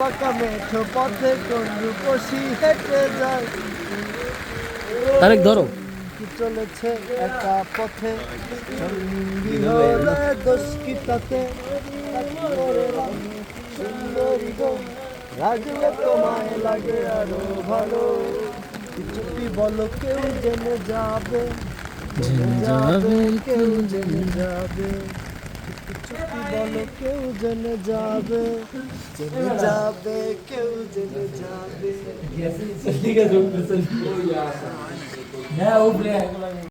পাকা মেঠো পথে কোন রূপসী হেঁটে যায় তারেক ধরো কি চলেছে একা পথে সঙ্গী হলে দোষ কি তাতে সুন্দরী গো রাজলে তোমায় লাগে আরো ভালো চুপি বলো কেউ জেনে যাবে জেনে যাবে কেউ জেনে যাবে চুপি বলো কেউ জেনে যাবে কেউ জেনে যাবে ঠিক আছে